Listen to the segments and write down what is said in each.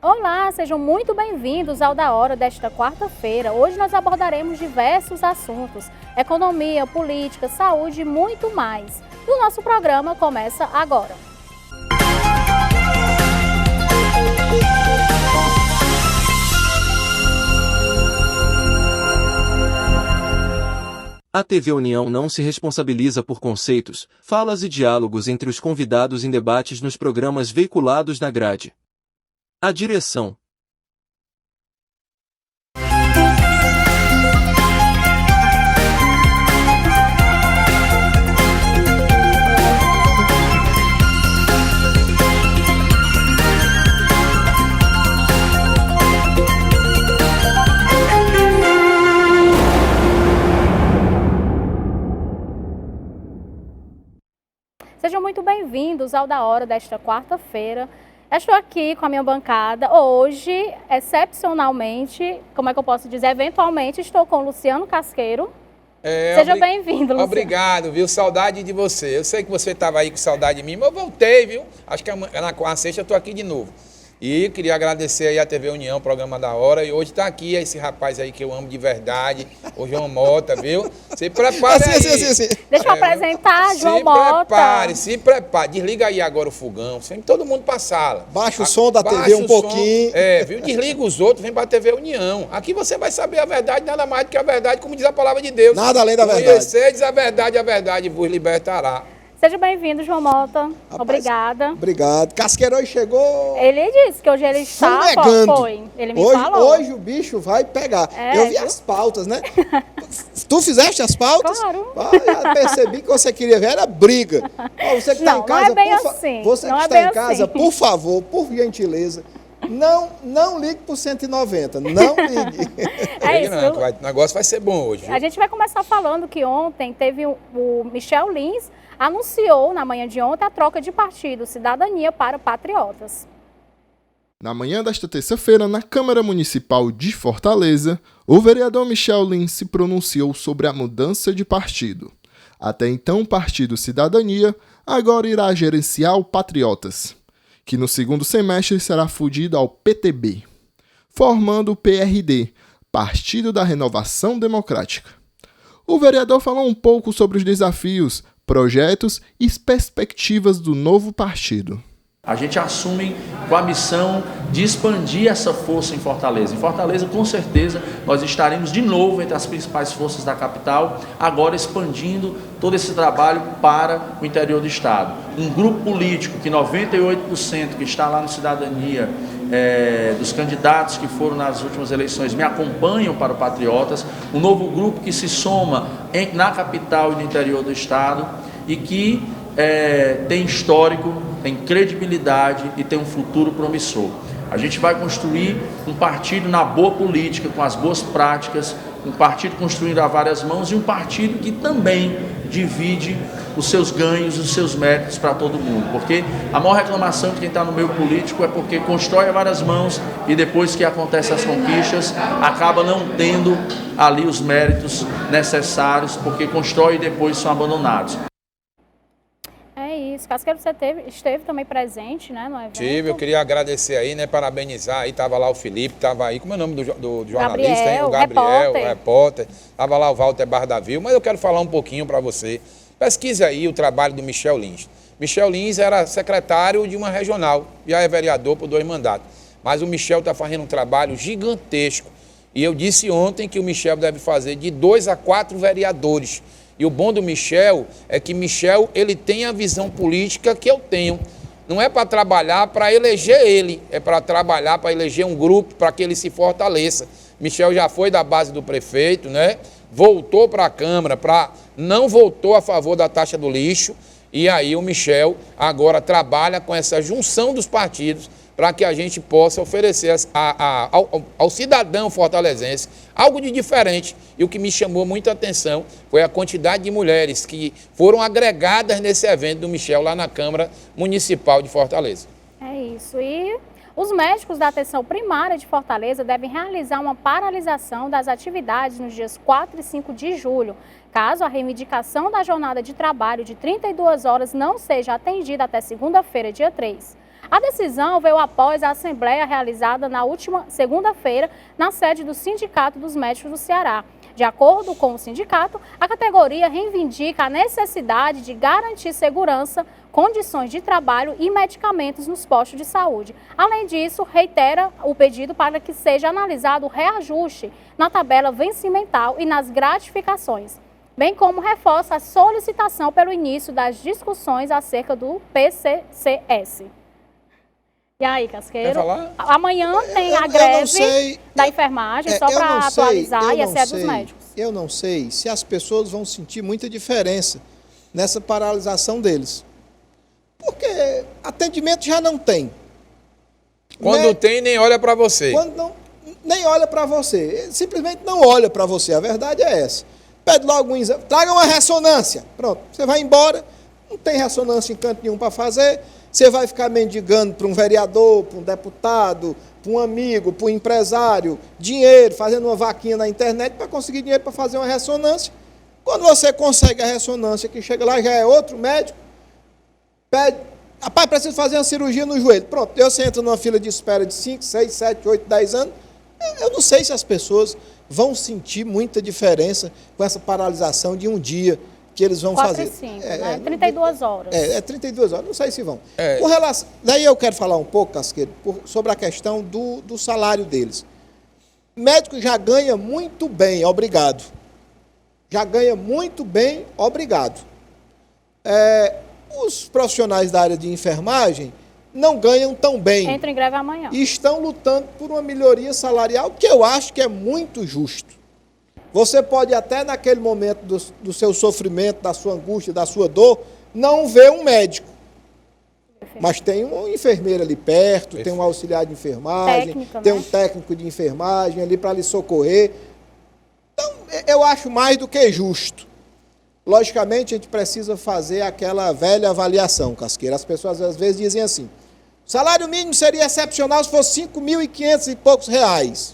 Olá, sejam muito bem-vindos ao Da Hora desta quarta-feira. Hoje nós abordaremos diversos assuntos: economia, política, saúde e muito mais. E o nosso programa começa agora. A TV União não se responsabiliza por conceitos, falas e diálogos entre os convidados em debates nos programas veiculados na grade. A direção. Sejam muito bem-vindos ao Da Hora desta quarta-feira. Estou aqui com a minha bancada. Hoje, excepcionalmente, como é que eu posso dizer, eventualmente, estou com o Luciano Casqueiro. Seja bem-vindo, Luciano. Obrigado, viu? Saudade de você. Eu sei que você estava aí com saudade de mim, mas eu voltei, viu? Acho que na sexta eu estou aqui de novo. E queria agradecer aí a TV União, programa da hora. E hoje está aqui esse rapaz aí que eu amo de verdade, o João Mota, viu? Se prepare aí. Sim. Deixa eu apresentar, João Mota. Se prepare. Desliga aí agora o fogão. Sempre todo mundo para a sala. Baixa o som da TV um pouquinho. Viu? Desliga os outros, vem para a TV União. Aqui você vai saber a verdade, nada mais do que a verdade, como diz a palavra de Deus. Nada além da verdade. Conheceis a verdade vos libertará. Seja bem-vindo, João Mota. Rapaz, obrigada. Obrigado. Casqueiro hoje chegou... Ele disse que hoje ele está... Foi. Ele me falou. Hoje o bicho vai pegar. Eu vi as pautas, né? Tu fizeste as pautas? Claro. Já percebi que você queria ver, era briga. Você que está em casa, não é bem assim. Você que está em casa, por favor, por gentileza, não ligue por 190, não ligue. O negócio vai ser bom hoje. Viu? A gente vai começar falando que ontem teve o Michel Lins anunciou na manhã de ontem a troca de partido Cidadania para Patriotas. Na manhã desta terça-feira, na Câmara Municipal de Fortaleza, o vereador Michel Lins se pronunciou sobre a mudança de partido. Até então, o Partido Cidadania agora irá gerenciar o Patriotas, que no segundo semestre será fundido ao PTB, formando o PRD, Partido da Renovação Democrática. O vereador falou um pouco sobre os desafios, projetos e perspectivas do novo partido. A gente assume com a missão de expandir essa força em Fortaleza. Em Fortaleza, com certeza, nós estaremos de novo entre as principais forças da capital, agora expandindo todo esse trabalho para o interior do estado. Um grupo político que 98% que está lá no Cidadania, dos candidatos que foram nas últimas eleições, me acompanham para o Patriotas, um novo grupo que se soma na capital e no interior do estado e que tem histórico, tem credibilidade e tem um futuro promissor. A gente vai construir um partido na boa política, com as boas práticas, um partido construído a várias mãos e um partido que também divide os seus ganhos, os seus méritos para todo mundo. Porque a maior reclamação de quem está no meio político é porque constrói a várias mãos e depois que acontecem as conquistas, acaba não tendo ali os méritos necessários, porque constrói e depois são abandonados. Casqueiro, você esteve também presente, né, no evento? Tive, eu queria agradecer aí, né, parabenizar aí, tava lá o Felipe, tava aí, como é o nome do jornalista, hein? O Gabriel, repórter, tava lá o Walter Bardavil, mas eu quero falar um pouquinho para você. Pesquise aí o trabalho do Michel Lins. Michel Lins era secretário de uma regional, já é vereador por 2 mandatos, mas o Michel está fazendo um trabalho gigantesco, e eu disse ontem que o Michel deve fazer de 2 a 4 vereadores. E o bom do Michel é que Michel, ele tem a visão política que eu tenho. Não é para trabalhar para eleger ele, é para trabalhar para eleger um grupo, para que ele se fortaleça. Michel já foi da base do prefeito, né? Voltou para a Câmara, não votou a favor da taxa do lixo. E aí o Michel agora trabalha com essa junção dos partidos para que a gente possa oferecer ao cidadão fortalezense algo de diferente. E o que me chamou muita atenção foi a quantidade de mulheres que foram agregadas nesse evento do Michel lá na Câmara Municipal de Fortaleza. É isso. E os médicos da atenção primária de Fortaleza devem realizar uma paralisação das atividades nos dias 4 e 5 de julho, caso a reivindicação da jornada de trabalho de 32 horas não seja atendida até segunda-feira, dia 3. A decisão veio após a assembleia realizada na última segunda-feira na sede do Sindicato dos Médicos do Ceará. De acordo com o sindicato, a categoria reivindica a necessidade de garantir segurança, condições de trabalho e medicamentos nos postos de saúde. Além disso, reitera o pedido para que seja analisado o reajuste na tabela vencimental e nas gratificações, bem como reforça a solicitação pelo início das discussões acerca do PCCS. E aí, Casqueiro? Amanhã tem a greve da enfermagem, só para atualizar, e essa é dos médicos. Eu não sei se as pessoas vão sentir muita diferença nessa paralisação deles. Porque atendimento já não tem. Quando tem, nem olha para você. Quando não, nem olha para você. Simplesmente não olha para você. A verdade é essa. Pede logo um exame, traga uma ressonância. Pronto, você vai embora, não tem ressonância em canto nenhum para fazer. Você vai ficar mendigando para um vereador, para um deputado, para um amigo, para um empresário, dinheiro, fazendo uma vaquinha na internet para conseguir dinheiro para fazer uma ressonância. Quando você consegue a ressonância, que chega lá, já é outro médico, pede, rapaz, preciso fazer uma cirurgia no joelho. Pronto, você entra numa fila de espera de 5, 6, 7, 8, 10 anos. Eu não sei se as pessoas vão sentir muita diferença com essa paralisação de um dia que eles vão 4 fazer. E 5, né? 32 horas. 32 horas, não sei se vão. Com relação, daí eu quero falar um pouco, Casqueiro, sobre a questão do salário deles. Médico já ganha muito bem, obrigado. Já ganha muito bem, obrigado. Os profissionais da área de enfermagem não ganham tão bem. Entram em greve amanhã. E estão lutando por uma melhoria salarial, que eu acho que é muito justo. Você pode até naquele momento do seu sofrimento, da sua angústia, da sua dor, não ver um médico. Mas tem um enfermeiro ali perto, tem um auxiliar de enfermagem, tem um técnico de enfermagem ali para lhe socorrer. Então, eu acho mais do que justo. Logicamente, a gente precisa fazer aquela velha avaliação, Casqueira. As pessoas às vezes dizem assim, o salário mínimo seria excepcional se fosse 5.500 e poucos reais.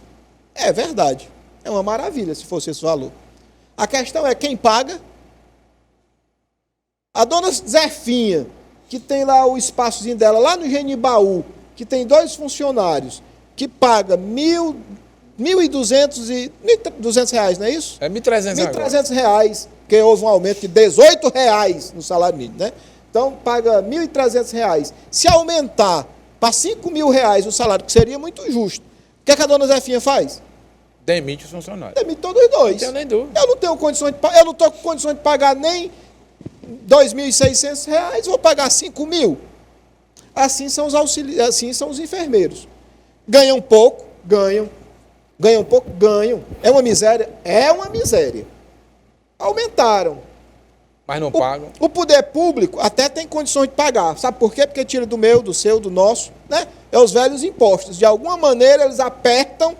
É verdade. É uma maravilha se fosse esse valor. A questão é quem paga. A dona Zefinha, que tem lá o espaçozinho dela, lá no Genibaú, que tem 2 funcionários, que paga R$1.200 reais, não é isso? É R$1.300. R$1.300 reais, porque houve um aumento de R$18 no salário mínimo, né? Então, paga R$1.300 reais. Se aumentar para R$5.000 o salário, que seria muito justo, o que a dona Zefinha faz? Demite os funcionários. Demite todos os 2. Não tenho nem dúvida. Eu não tenho condições de pagar, eu não estou com condições de pagar nem R$2.600, vou pagar R$5.000. Assim são os auxiliares, assim são os enfermeiros. Ganham pouco, ganham. Ganham pouco, ganham. É uma miséria? É uma miséria. Aumentaram. Mas não pagam. O poder público até tem condições de pagar. Sabe por quê? Porque tira do meu, do seu, do nosso, né? É os velhos impostos. De alguma maneira eles apertam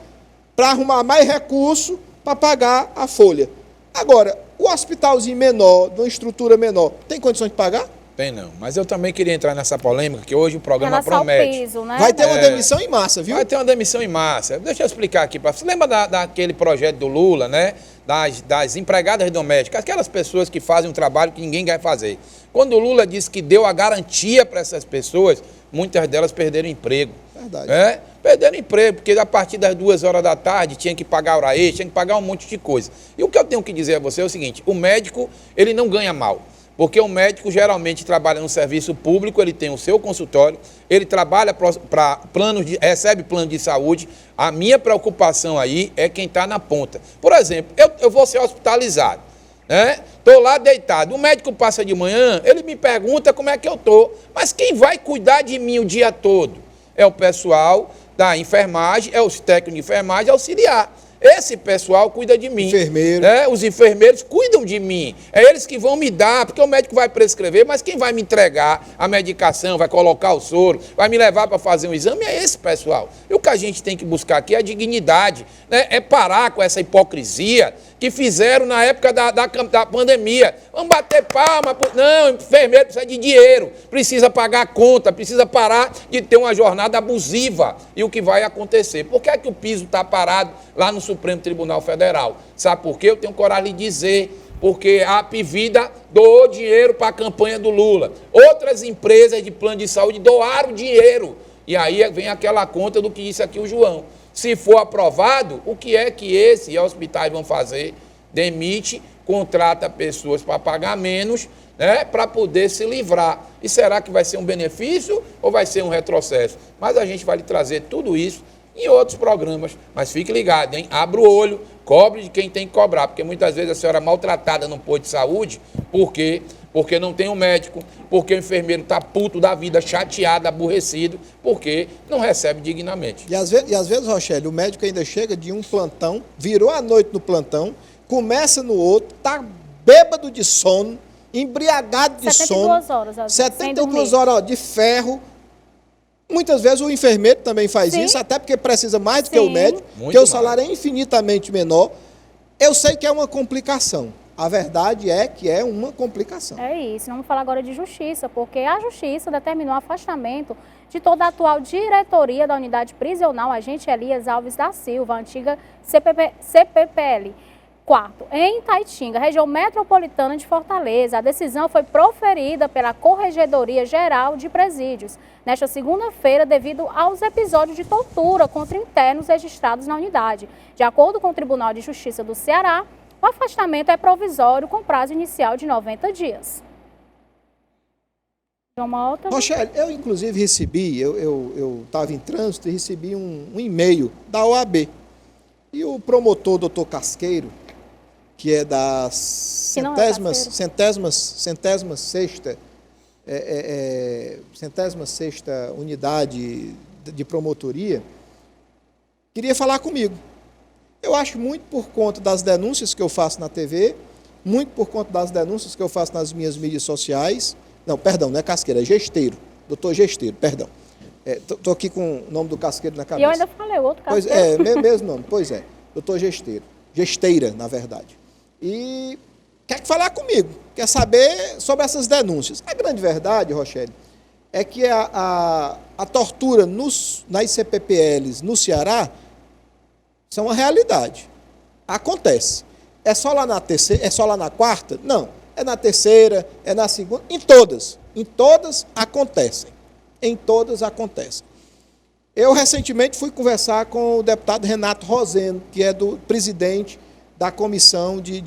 para arrumar mais recurso para pagar a folha. Agora, o hospitalzinho menor, de uma estrutura menor, tem condições de pagar? Tem não, mas eu também queria entrar nessa polêmica, que hoje o programa promete. Piso, né? Vai ter uma demissão em massa, viu? Vai ter uma demissão em massa. Deixa eu explicar aqui. Você lembra daquele projeto do Lula, né? Das empregadas domésticas, aquelas pessoas que fazem um trabalho que ninguém vai fazer. Quando o Lula disse que deu a garantia para essas pessoas, muitas delas perderam emprego. Verdade. Perderam emprego, porque a partir das 2 horas da tarde tinha que pagar hora extra, tinha que pagar um monte de coisa. E o que eu tenho que dizer a você é o seguinte, o médico, ele não ganha mal. Porque o médico geralmente trabalha no serviço público, ele tem o seu consultório, ele trabalha para recebe plano de saúde. A minha preocupação aí é quem está na ponta. Por exemplo, eu vou ser hospitalizado, né? Estou lá deitado, o médico passa de manhã, ele me pergunta como é que eu estou. Mas quem vai cuidar de mim o dia todo? É o pessoal da enfermagem, é os técnicos de enfermagem, auxiliar. Esse pessoal cuida de mim. Enfermeiro. Né? Os enfermeiros cuidam de mim. É eles que vão me dar, porque o médico vai prescrever, mas quem vai me entregar a medicação, vai colocar o soro, vai me levar para fazer um exame, é esse pessoal. E o que a gente tem que buscar aqui é a dignidade, né? É parar com essa hipocrisia que fizeram na época da pandemia. Vamos bater palma. Não, enfermeiro precisa de dinheiro, precisa pagar a conta, precisa parar de ter uma jornada abusiva. E o que vai acontecer? Por que é que o piso está parado lá no Supremo Tribunal Federal? Sabe por quê? Eu tenho coragem de dizer, porque a Apvida doou dinheiro para a campanha do Lula. Outras empresas de plano de saúde doaram dinheiro. E aí vem aquela conta do que disse aqui o João. Se for aprovado, o que é que esses hospitais vão fazer? Demite, contrata pessoas para pagar menos, né, para poder se livrar. E será que vai ser um benefício ou vai ser um retrocesso? Mas a gente vai lhe trazer tudo isso em outros programas. Mas fique ligado, hein? Abra o olho, cobre de quem tem que cobrar, porque muitas vezes a senhora é maltratada no posto de saúde, por quê? Porque não tem um médico, porque o enfermeiro está puto da vida, chateado, aborrecido, porque não recebe dignamente. E às vezes, Rochelle, o médico ainda chega de um plantão, virou a noite no plantão, começa no outro, está bêbado de sono, embriagado de 72 horas, 72 horas de ferro. Muitas vezes o enfermeiro também faz Sim. isso, até porque precisa mais do que o médico, Muito porque o mais. salário é infinitamente menor. Eu sei que é uma complicação. A verdade é que é uma complicação. É isso, vamos falar agora de justiça, porque a justiça determinou o afastamento de toda a atual diretoria da unidade prisional Agente Elias Alves da Silva, a antiga CPPL. Quarto, em Itaitinga, região metropolitana de Fortaleza, a decisão foi proferida pela Corregedoria Geral de Presídios nesta segunda-feira devido aos episódios de tortura contra internos registrados na unidade. De acordo com o Tribunal de Justiça do Ceará, o afastamento é provisório com prazo inicial de 90 dias. João Malta. Rochelle, eu inclusive recebi, eu estava em trânsito e recebi um e-mail da OAB. E o promotor, doutor Casqueiro, que é da centésima sexta unidade de promotoria, queria falar comigo. Eu acho muito por conta das denúncias que eu faço na TV, muito por conta das denúncias que eu faço nas minhas mídias sociais. Não, perdão, não é Casqueiro, é Gesteiro, doutor Gesteiro, perdão. Estou aqui com o nome do Casqueiro na cabeça. E eu ainda falei outro Casqueiro. Pois é, mesmo nome, pois é, doutor Gesteiro. Gesteira, na verdade. E quer falar comigo, quer saber sobre essas denúncias. A grande verdade, Rochelle, é que a tortura nas CPPLs no Ceará são uma realidade. Acontece. É só lá na terceira, é só lá na quarta? Não. É na terceira, é na segunda, em todas. Em todas acontecem. Em todas acontecem. Eu recentemente fui conversar com o deputado Renato Roseno, que é do presidente da Comissão de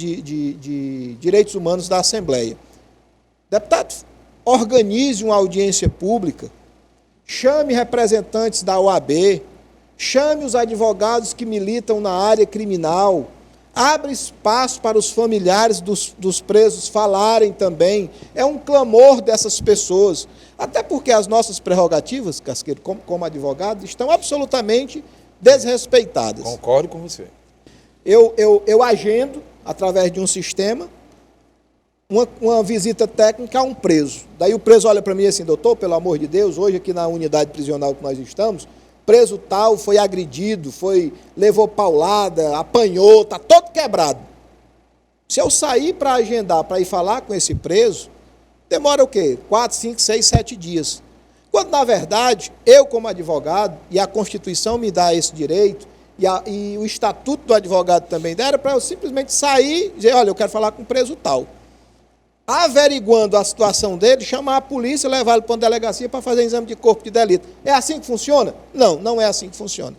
Direitos Humanos da Assembleia. Deputado, organize uma audiência pública, chame representantes da OAB, chame os advogados que militam na área criminal, abre espaço para os familiares dos presos falarem também. É um clamor dessas pessoas. Até porque as nossas prerrogativas, Casqueiro, como advogado, estão absolutamente desrespeitadas. Concordo com você. Eu agendo, através de um sistema, uma visita técnica a um preso. Daí o preso olha para mim assim, doutor, pelo amor de Deus, hoje aqui na unidade prisional que nós estamos, preso tal foi agredido, levou paulada, apanhou, está todo quebrado. Se eu sair para agendar, para ir falar com esse preso, demora o quê? 4, 5, 6, 7 dias. Quando, na verdade, eu como advogado, e a Constituição me dá esse direito, e o Estatuto do Advogado também dá, era para eu simplesmente sair e dizer, olha, eu quero falar com o preso tal. Averiguando a situação dele, chamar a polícia, levar ele para uma delegacia para fazer exame de corpo de delito. É assim que funciona? Não, não é assim que funciona.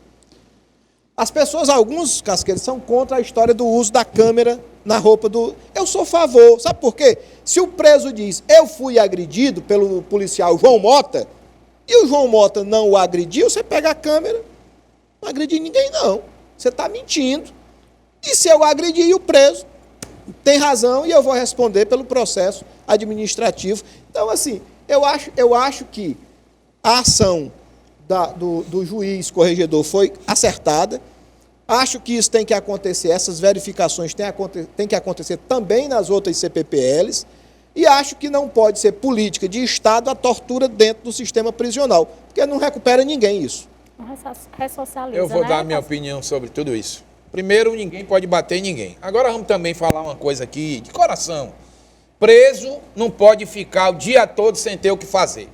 As pessoas, alguns casqueiros, são contra a história do uso da câmera na roupa do... Eu sou a favor, sabe por quê? Se o preso diz, eu fui agredido pelo policial João Mota, e o João Mota não o agrediu, você pega a câmera, não agredi ninguém não, você está mentindo. E se eu agredi o preso, tem razão e eu vou responder pelo processo administrativo. Então, assim, eu acho que a ação do juiz corregedor foi acertada. Acho que isso tem que acontecer, essas verificações têm que acontecer também nas outras CPPLs. E acho que não pode ser política de Estado a tortura dentro do sistema prisional, porque não recupera ninguém isso. Ressocializa, Eu vou né? dar a minha opinião sobre tudo isso. Primeiro, ninguém pode bater em ninguém. Agora vamos também falar uma coisa aqui de coração. Preso não pode ficar o dia todo sem ter o que fazer.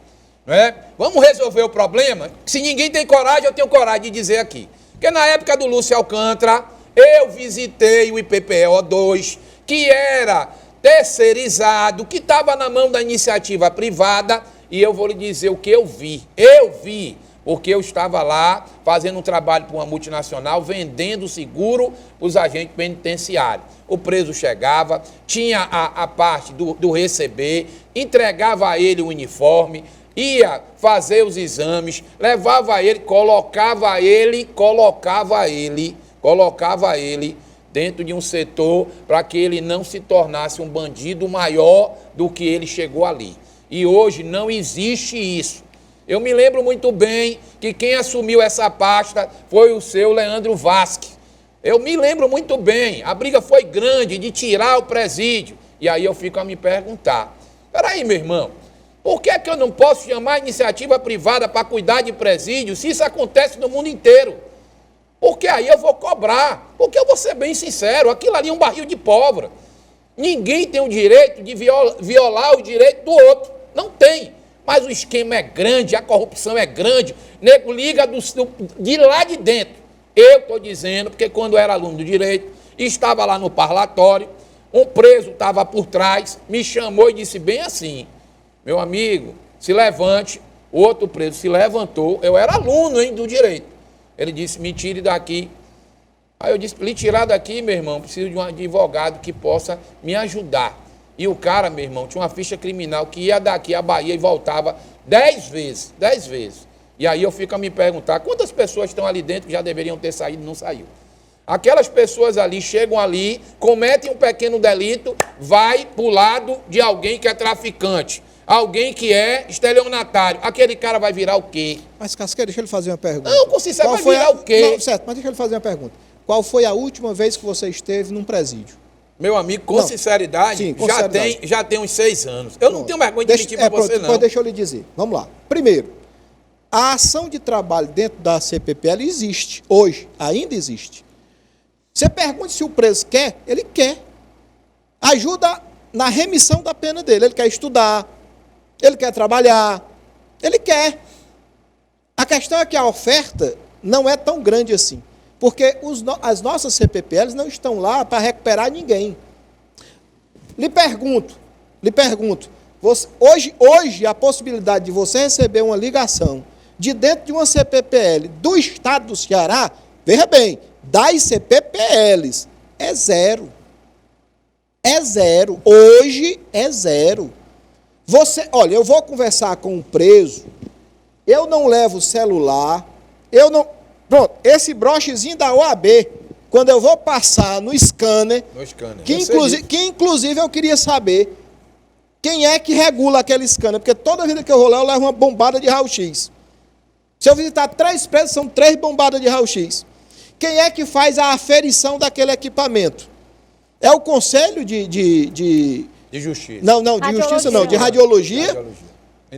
Não é? Vamos resolver o problema? Se ninguém tem coragem, eu tenho coragem de dizer aqui. Porque na época do Lúcio Alcântara, eu visitei o IPPO 2, que era terceirizado, que estava na mão da iniciativa privada, e eu vou lhe dizer o que eu vi. Eu vi, porque eu estava lá fazendo um trabalho para uma multinacional, vendendo seguro para os agentes penitenciários. O preso chegava, tinha a parte do receber, entregava a ele o uniforme, ia fazer os exames, levava ele, colocava ele dentro de um setor para que ele não se tornasse um bandido maior do que ele chegou ali. E hoje não existe isso. Eu me lembro muito bem que quem assumiu essa pasta foi o seu Leandro Vasque. Eu me lembro muito bem, a briga foi grande de tirar o presídio. E aí eu fico a me perguntar, peraí, meu irmão, por que é que eu não posso chamar a iniciativa privada para cuidar de presídio se isso acontece no mundo inteiro? Porque aí eu vou cobrar, porque eu vou ser bem sincero, aquilo ali é um barril de pólvora. Ninguém tem o direito de violar o direito do outro, não tem. Mas o esquema é grande, a corrupção é grande, nego liga de lá de dentro. Eu estou dizendo, porque quando eu era aluno do direito, estava lá no parlatório, um preso estava por trás, me chamou e disse bem assim, meu amigo, se levante, o outro preso se levantou, eu era aluno do direito. Ele disse, me tire daqui. Aí eu disse, lhe tirar daqui, meu irmão, preciso de um advogado que possa me ajudar. E o cara, meu irmão, tinha uma ficha criminal que ia daqui à Bahia e voltava 10 vezes. E aí eu fico a me perguntar, quantas pessoas estão ali dentro que já deveriam ter saído e não saiu? Aquelas pessoas ali chegam ali, cometem um pequeno delito, vai para o lado de alguém que é traficante, alguém que é estelionatário. Aquele cara vai virar o quê? Mas, Casqueiro, deixa eu lhe fazer uma pergunta. Não, Conceição, vai virar o quê? Não, certo, mas deixa eu lhe fazer uma pergunta. Qual foi a última vez que você esteve num presídio? Meu amigo, com sinceridade, sim, com sinceridade. Já tem uns 6 anos. Eu não tenho vergonha de mentir para você, não. Depois deixa eu lhe dizer. Vamos lá. Primeiro, a ação de trabalho dentro da CPPL existe. Hoje, ainda existe. Você pergunta se o preso quer, ele quer. Ajuda na remissão da pena dele. Ele quer estudar, ele quer trabalhar, ele quer. A questão é que a oferta não é tão grande assim. Porque as nossas CPPLs não estão lá para recuperar ninguém. Lhe pergunto, hoje a possibilidade de você receber uma ligação de dentro de uma CPPL do estado do Ceará, veja bem, das CPPLs, é zero. É zero. Hoje é zero. Olha, eu vou conversar com um preso, eu não levo celular, pronto, esse brochezinho da OAB, quando eu vou passar no scanner, que inclusive eu queria saber quem é que regula aquele scanner, porque toda vida que eu vou lá, eu levo uma bombada de raio-x. Se eu visitar 3 presos, são 3 bombadas de raio-x. Quem é que faz a aferição daquele equipamento? É o Conselho de Justiça. Não, de Justiça não, de Radiologia.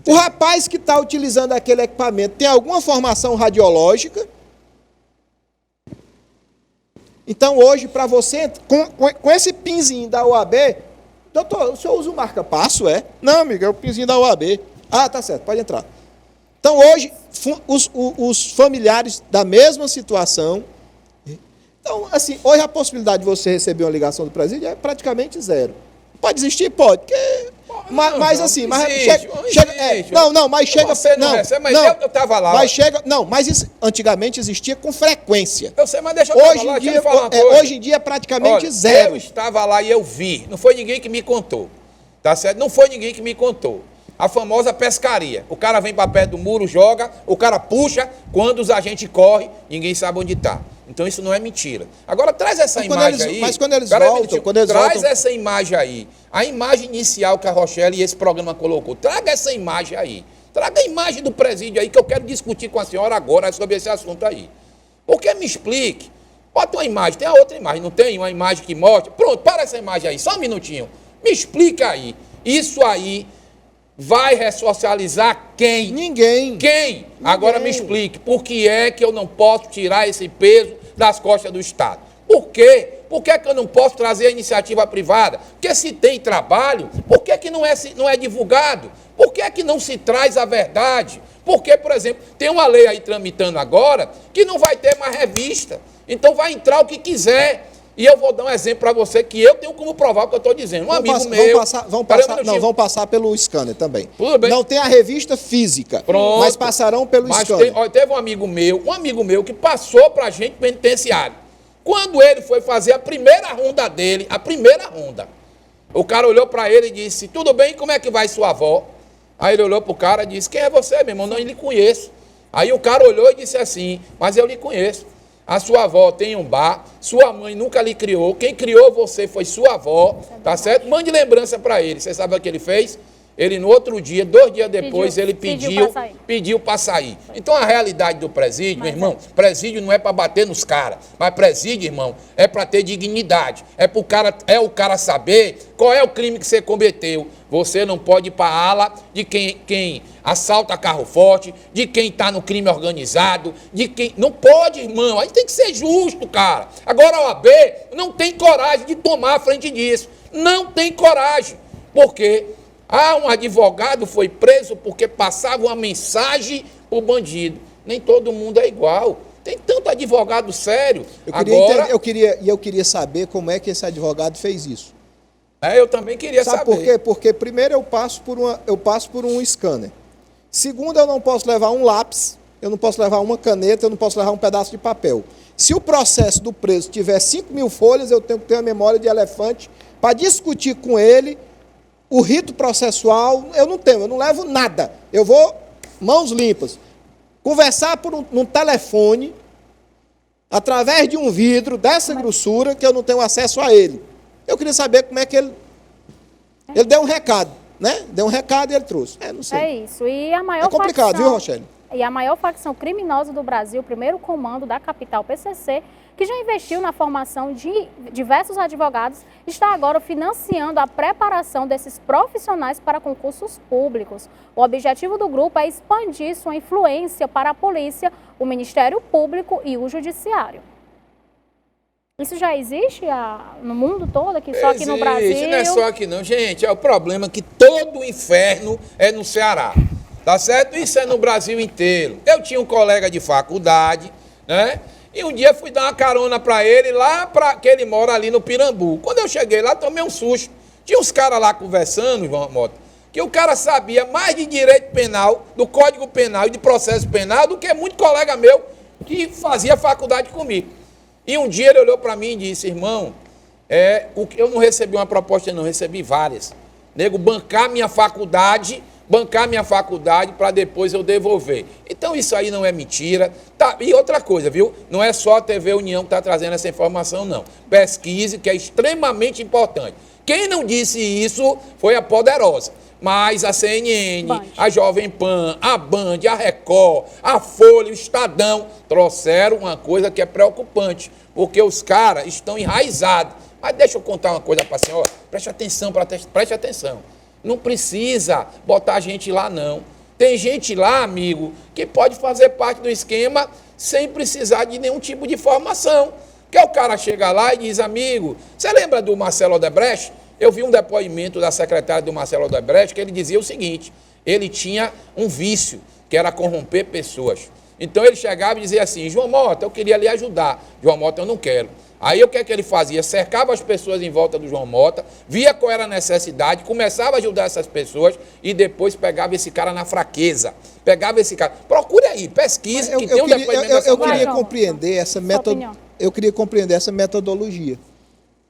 O rapaz que está utilizando aquele equipamento tem alguma formação radiológica? Então, hoje, para você, com esse pinzinho da OAB, doutor, o senhor usa o marca-passo, é? Não, amigo, é o pinzinho da OAB. Ah, tá certo, pode entrar. Então, hoje, os familiares da mesma situação. Então, assim, hoje a possibilidade de você receber uma ligação do presídio é praticamente zero. Pode existir? Pode. Mas chega. Você não recebe, mas eu estava lá. Mas chega. Não, mas isso antigamente existia com frequência. Eu sei, mas deixa eu falar, deixa eu falar uma coisa. Hoje em dia é praticamente zero. Eu estava lá e eu vi. Não foi ninguém que me contou. Tá certo? Não foi ninguém que me contou. A famosa pescaria. O cara vem para perto do muro, joga, o cara puxa, quando os agentes correm, ninguém sabe onde está. Então isso não é mentira. Agora traz essa imagem aí. Mas quando eles voltam... Traz essa imagem aí. A imagem inicial que a Rochelle e esse programa colocou. Traga essa imagem aí. Traga a imagem do presídio aí que eu quero discutir com a senhora agora sobre esse assunto aí. Porque me explique. Bota uma imagem. Tem a outra imagem, não tem? Uma imagem que mostra. Pronto, para essa imagem aí. Só um minutinho. Me explica aí. Isso aí... vai ressocializar quem? Ninguém. Quem? Agora me explique, por que é que eu não posso tirar esse peso das costas do Estado? Por quê? Por que é que eu não posso trazer a iniciativa privada? Porque se tem trabalho, por que é que não é divulgado? Por que é que não se traz a verdade? Porque, por exemplo, tem uma lei aí tramitando agora que não vai ter mais revista. Então vai entrar o que quiser. E eu vou dar um exemplo para você que eu tenho como provar o que eu estou dizendo. Um amigo meu... Vão passar pelo scanner também. Tudo bem. Não tem a revista física, Pronto. mas passarão pelo scanner. Teve um amigo meu que passou para a gente penitenciário. Quando ele foi fazer a primeira ronda dele, o cara olhou para ele e disse, tudo bem, como é que vai sua avó? Aí ele olhou para o cara e disse, quem é você, meu irmão? Não, eu lhe conheço. Aí o cara olhou e disse assim, mas eu lhe conheço. A sua avó tem um bar, sua mãe nunca lhe criou, quem criou você foi sua avó, tá certo? Mande lembrança para ele. Você sabe o que ele fez? Ele no outro dia, 2 dias depois, ele pediu para sair. Então a realidade do presídio, meu irmão, presídio não é para bater nos caras, mas presídio, irmão, é para ter dignidade. É o cara saber qual é o crime que você cometeu. Você não pode ir para a ala de quem assalta carro forte, de quem está no crime organizado, de quem... Não pode, irmão. Aí tem que ser justo, cara. Agora a OAB não tem coragem de tomar a frente disso. Não tem coragem. Por quê? Um advogado foi preso porque passava uma mensagem para o bandido. Nem todo mundo é igual. Tem tanto advogado sério. Eu queria saber como é que esse advogado fez isso. Eu também queria saber. Sabe por quê? Porque primeiro eu passo por um scanner. Segundo, eu não posso levar um lápis, eu não posso levar uma caneta, eu não posso levar um pedaço de papel. Se o processo do preso tiver 5.000 folhas, eu tenho que ter a memória de elefante para discutir com ele o rito processual. Eu não levo nada. Eu vou mãos limpas. Conversar num telefone, através de um vidro dessa grossura, que eu não tenho acesso a ele. Eu queria saber como é que ele deu um recado, né? Deu um recado e ele trouxe. Não sei. É isso. E a maior complicado, viu, Rochelle? E a maior facção criminosa do Brasil, o primeiro comando da capital, PCC, que já investiu na formação de diversos advogados, está agora financiando a preparação desses profissionais para concursos públicos. O objetivo do grupo é expandir sua influência para a polícia, o Ministério Público e o Judiciário. Isso já existe no mundo todo, só aqui no Brasil? Não é só aqui não, gente. É o problema que todo o inferno é no Ceará. Tá certo? Isso é no Brasil inteiro. Eu tinha um colega de faculdade, né? E um dia fui dar uma carona para ele, que ele mora ali no Pirambu. Quando eu cheguei lá, tomei um susto. Tinha uns caras lá conversando, João Mota, que o cara sabia mais de direito penal, do Código Penal e de processo penal do que muito colega meu que fazia faculdade comigo. E um dia ele olhou para mim e disse, irmão, eu não recebi uma proposta, não, recebi várias. Nego, bancar minha faculdade para depois eu devolver. Então isso aí não é mentira. Tá, e outra coisa, viu? Não é só a TV União que está trazendo essa informação, não. Pesquise, que é extremamente importante. Quem não disse isso foi a Poderosa. Mas a CNN, a Jovem Pan, a Band, a Record, a Folha, o Estadão trouxeram uma coisa que é preocupante, porque os caras estão enraizados. Mas deixa eu contar uma coisa para a senhora, preste atenção. Não precisa botar a gente lá, não. Tem gente lá, amigo, que pode fazer parte do esquema sem precisar de nenhum tipo de formação. Que o cara chega lá e diz, amigo, você lembra do Marcelo Odebrecht? Eu vi um depoimento da secretária do Marcelo Odebrecht que ele dizia o seguinte, ele tinha um vício, que era corromper pessoas. Então ele chegava e dizia assim, João Mota, eu queria lhe ajudar. João Mota, eu não quero. Aí o que é que ele fazia? Cercava as pessoas em volta do João Mota, via qual era a necessidade, começava a ajudar essas pessoas e depois pegava esse cara na fraqueza. Pegava esse cara. Procure aí, pesquise. Eu queria compreender essa metodologia.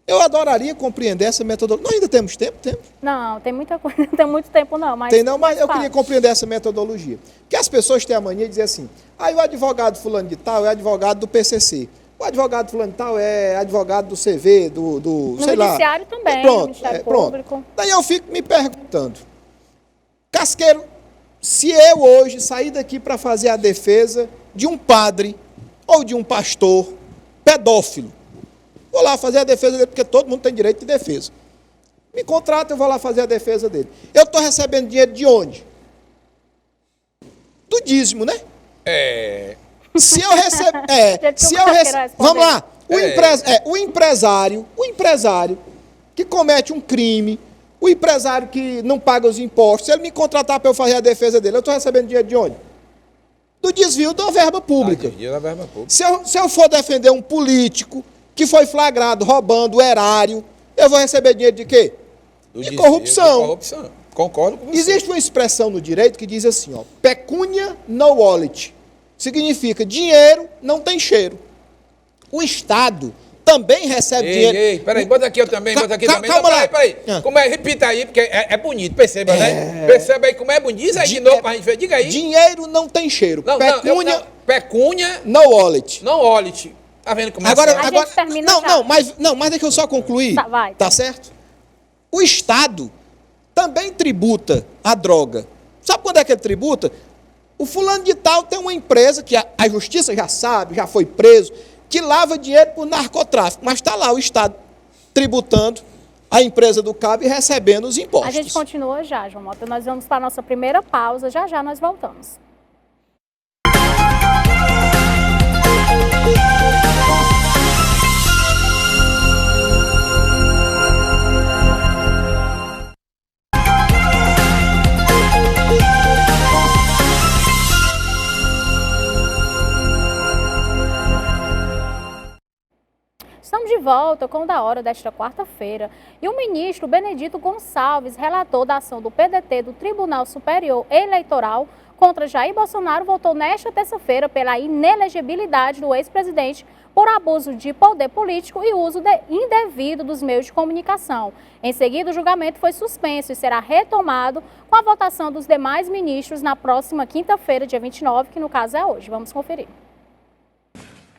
Eu adoraria compreender essa metodologia. Nós ainda temos tempo? Temos. Não, tem muita coisa, não tem muito tempo não. Mas eu queria compreender essa metodologia. Porque as pessoas têm a mania de dizer assim, o advogado fulano de tal é advogado do PCC. O advogado fulano de tal é advogado do CV, do sei lá. No Judiciário também, pronto, no Ministério Público. Daí eu fico me perguntando, Casqueiro, se eu hoje sair daqui para fazer a defesa de um padre ou de um pastor pedófilo, vou lá fazer a defesa dele, porque todo mundo tem direito de defesa. Me contrata, eu vou lá fazer a defesa dele. Eu estou recebendo dinheiro de onde? Do dízimo, né? Se eu receber... Vamos lá. O empresário que comete um crime, o empresário que não paga os impostos, se ele me contratar para eu fazer a defesa dele, eu estou recebendo dinheiro de onde? Do desvio da verba pública. Da verba pública. Se eu for defender um político que foi flagrado roubando o erário, eu vou receber dinheiro de quê? De corrupção. De corrupção. Concordo com você. Existe uma expressão no direito que diz assim, ó, pecúnia no wallet. Significa dinheiro não tem cheiro. O Estado também recebe dinheiro. Ei, peraí, bota aqui eu também, bota aqui também. Calma lá. Peraí. Como é? Repita aí, porque é bonito, perceba, né? Perceba aí como é bonito. Diz aí de novo pra gente ver, diga aí. Dinheiro não tem cheiro. Pecúnia no wallet. No wallet. Tá vendo como é? Agora, mas deixa eu só concluir. Tá certo? O Estado também tributa a droga. Sabe quando é que ele tributa? O fulano de tal tem uma empresa que a justiça já sabe, já foi preso, que lava dinheiro por narcotráfico. Mas está lá o Estado tributando a empresa do cabo e recebendo os impostos. A gente continua já, João Mota. Nós vamos para a nossa primeira pausa. Já já nós voltamos. Estamos de volta com o Da Hora desta quarta-feira e o ministro Benedito Gonçalves, relator da ação do PDT do Tribunal Superior Eleitoral contra Jair Bolsonaro, votou nesta terça-feira pela inelegibilidade do ex-presidente por abuso de poder político e uso indevido dos meios de comunicação. Em seguida, o julgamento foi suspenso e será retomado com a votação dos demais ministros na próxima quinta-feira, dia 29, que no caso é hoje. Vamos conferir.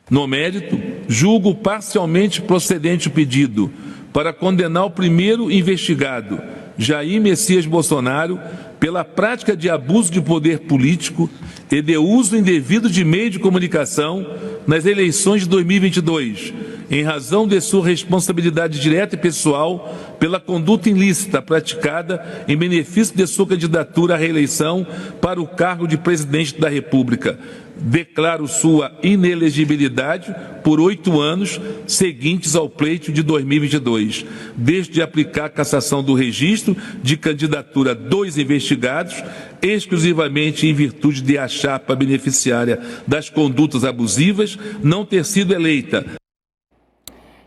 No mérito, julgo parcialmente procedente o pedido para condenar o primeiro investigado, Jair Messias Bolsonaro, pela prática de abuso de poder político e de uso indevido de meio de comunicação nas eleições de 2022, em razão de sua responsabilidade direta e pessoal pela conduta ilícita praticada em benefício de sua candidatura à reeleição para o cargo de presidente da República. Declaro sua inelegibilidade por 8 anos seguintes ao pleito de 2022, desde aplicar a cassação do registro de candidatura dos investigados, exclusivamente em virtude de a chapa beneficiária das condutas abusivas não ter sido eleita.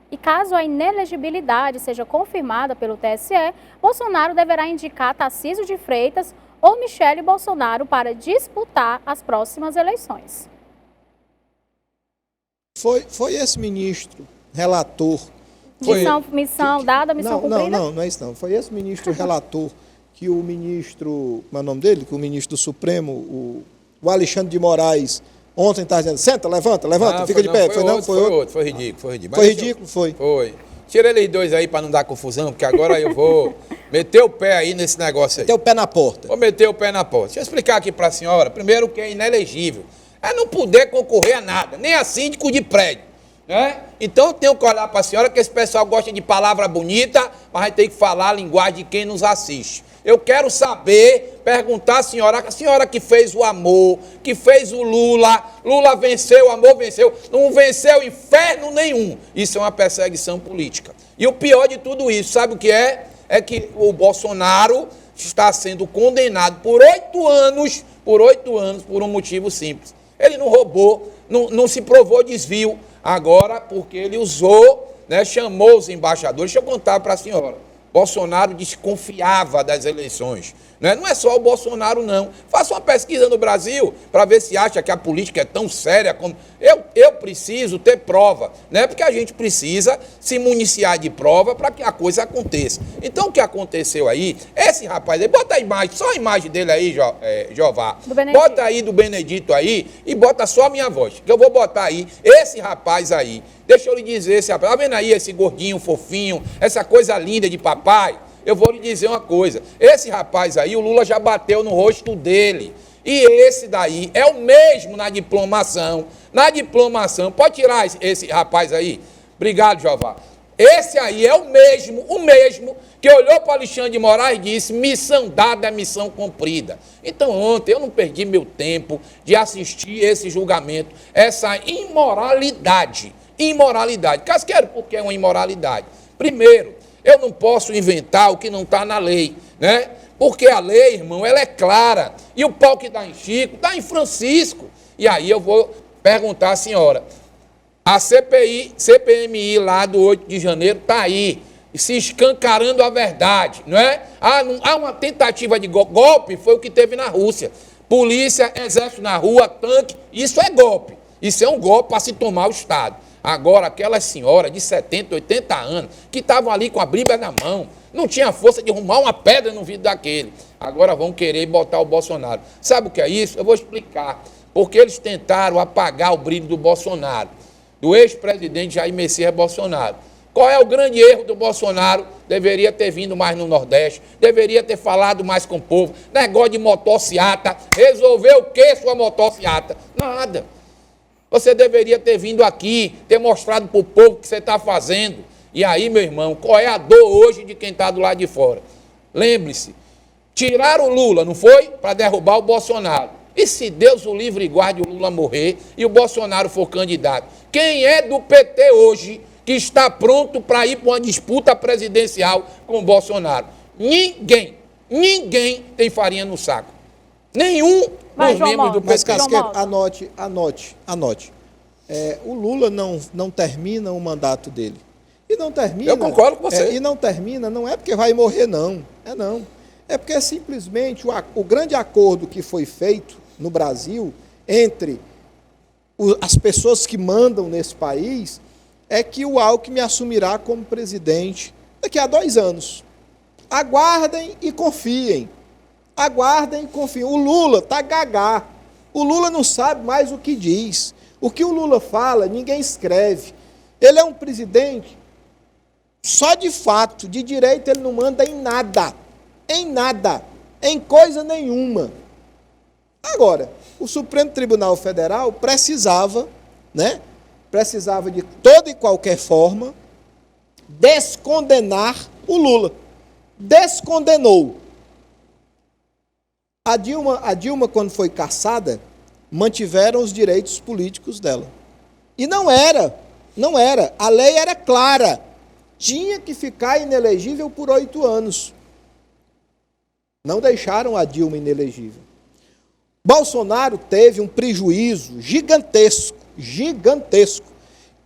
E caso a inelegibilidade seja confirmada pelo TSE, Bolsonaro deverá indicar Tarcísio de Freitas ou Michele Bolsonaro para disputar as próximas eleições. Foi esse ministro relator. Missão dada, missão cumprida? Não é isso não. Foi esse ministro relator que o ministro, como é o nome dele? Que o ministro do Supremo, o Alexandre de Moraes, ontem estava dizendo, senta, levanta, fica de pé. Foi outro. Foi ridículo. Foi ridículo? Foi. Tira eles dois aí para não dar confusão, porque agora eu vou meter o pé aí nesse negócio aí. Meter o pé na porta. Vou meter o pé na porta. Deixa eu explicar aqui para a senhora. Primeiro, que é inelegível. É não poder concorrer a nada, nem a síndico de prédio. Né? Então eu tenho que olhar para a senhora que esse pessoal gosta de palavra bonita, mas vai ter que falar a linguagem de quem nos assiste. Eu quero saber, perguntar à senhora que fez o amor, que fez o Lula venceu, o amor venceu, não venceu inferno nenhum. Isso é uma perseguição política. E o pior de tudo isso, sabe o que é? É que o Bolsonaro está sendo condenado por 8 anos, por um motivo simples. Ele não roubou, não se provou desvio, agora porque ele usou, né, chamou os embaixadores. Deixa eu contar para a senhora. Bolsonaro desconfiava das eleições. Não é só o Bolsonaro, não. Faça uma pesquisa no Brasil para ver se acha que a política é tão séria como... Eu preciso ter prova, né? Porque a gente precisa se municiar de prova para que a coisa aconteça. Então, o que aconteceu aí, esse rapaz aí, bota a imagem, só a imagem dele aí, Jová. Bota aí do Benedito aí e bota só a minha voz, que eu vou botar aí, esse rapaz aí. Deixa eu lhe dizer, esse rapaz, tá vendo aí esse gordinho, fofinho, essa coisa linda de papai? Eu vou lhe dizer uma coisa, esse rapaz aí, o Lula já bateu no rosto dele. E esse daí é o mesmo na diplomação. Na diplomação, pode tirar esse rapaz aí? Obrigado, Jová. Esse aí é o mesmo que olhou para Alexandre de Moraes e disse, missão dada, missão cumprida. Então ontem eu não perdi meu tempo de assistir esse julgamento, essa imoralidade. Casqueiro, por que é uma imoralidade? Primeiro, eu não posso inventar o que não está na lei, né? Porque a lei, irmão, ela é clara. E o pau que dá em Chico, dá em Francisco. E aí eu vou perguntar à senhora, A CPMI lá do 8 de janeiro está aí, se escancarando a verdade, não é? Há uma tentativa de golpe, foi o que teve na Rússia. Polícia, exército na rua, tanque, isso é golpe. Isso é um golpe para se tomar o Estado. Agora, aquelas senhoras de 70, 80 anos, que estavam ali com a Bíblia na mão, não tinha força de arrumar uma pedra no vidro daquele. Agora vão querer botar o Bolsonaro. Sabe o que é isso? Eu vou explicar. Porque eles tentaram apagar o brilho do Bolsonaro, do ex-presidente Jair Messias Bolsonaro. Qual é o grande erro do Bolsonaro? Deveria ter vindo mais no Nordeste, deveria ter falado mais com o povo. Negócio de motociata. Resolveu o que sua motociata? Nada. Você deveria ter vindo aqui, ter mostrado para o povo o que você está fazendo. E aí, meu irmão, qual é a dor hoje de quem está do lado de fora? Lembre-se, tiraram o Lula, não foi? Para derrubar o Bolsonaro. E se Deus o livre e guarde o Lula morrer e o Bolsonaro for candidato? Quem é do PT hoje que está pronto para ir para uma disputa presidencial com o Bolsonaro? Ninguém. Ninguém tem farinha no saco. Nenhum dos membros do PT. Mas, Casqueiro, anote. O Lula não termina o mandato dele. E não termina... Eu concordo com você. E não termina, não é porque vai morrer, não. É porque simplesmente o grande acordo que foi feito no Brasil entre as pessoas que mandam nesse país é que o Alckmin assumirá como presidente daqui a 2 anos. Aguardem e confiem. Aguardem e confiem. O Lula está gagá. O Lula não sabe mais o que diz. O que o Lula fala, ninguém escreve. Ele é um presidente só de fato, de direito ele não manda em nada. Em nada. Em coisa nenhuma. Agora, o Supremo Tribunal Federal precisava de toda e qualquer forma descondenar o Lula. Descondenou. A Dilma, quando foi cassada, mantiveram os direitos políticos dela. E não era. A lei era clara. Tinha que ficar inelegível por 8 anos. Não deixaram a Dilma inelegível. Bolsonaro teve um prejuízo gigantesco.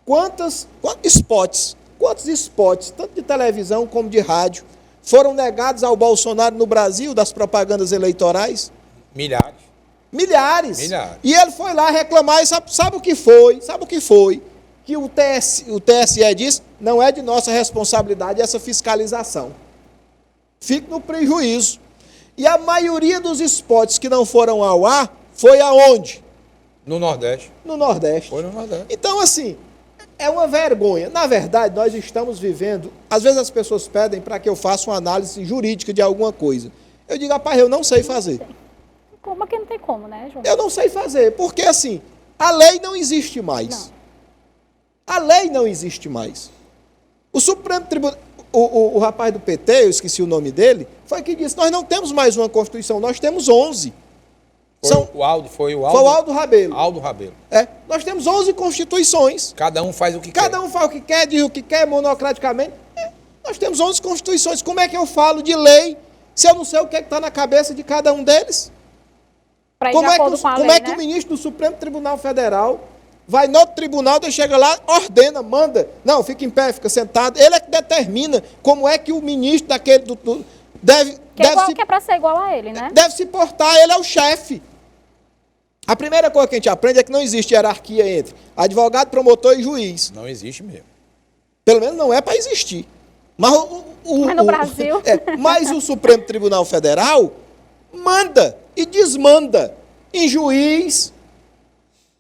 Quantos spots, tanto de televisão como de rádio, foram negados ao Bolsonaro no Brasil das propagandas eleitorais? Milhares. E ele foi lá reclamar e sabe o que foi? Que o TSE disse, não é de nossa responsabilidade essa fiscalização. Fique no prejuízo. E a maioria dos spots que não foram ao ar foi aonde? No Nordeste. Foi no Nordeste. Então, assim, é uma vergonha. Na verdade, nós estamos vivendo... Às vezes as pessoas pedem para que eu faça uma análise jurídica de alguma coisa. Eu digo, rapaz, eu não sei fazer. Como que não tem como, né, João? Eu não sei fazer, porque, assim, a lei não existe mais. Não. A lei não existe mais. O Supremo Tribunal... O rapaz do PT, eu esqueci o nome dele, foi que disse, nós não temos mais uma Constituição, nós temos 11. Foi o Aldo Rabelo. Aldo Rabelo. Nós temos 11 Constituições. Cada um faz o que quer. Cada um faz o que quer, diz o que quer, monocraticamente. Nós temos 11 Constituições. Como é que eu falo de lei se eu não sei o que está na cabeça de cada um deles? Como é que o ministro do Supremo Tribunal Federal vai no tribunal, chega lá, ordena, manda. Não, fica em pé, fica sentado. Ele é que determina como é que o ministro daquele deve que é para ser igual a ele, né? Deve se portar, ele é o chefe. A primeira coisa que a gente aprende é que não existe hierarquia entre advogado, promotor e juiz. Não existe mesmo. Pelo menos não é para existir. Mas no Brasil. Mas o Supremo Tribunal Federal manda e desmanda em juiz,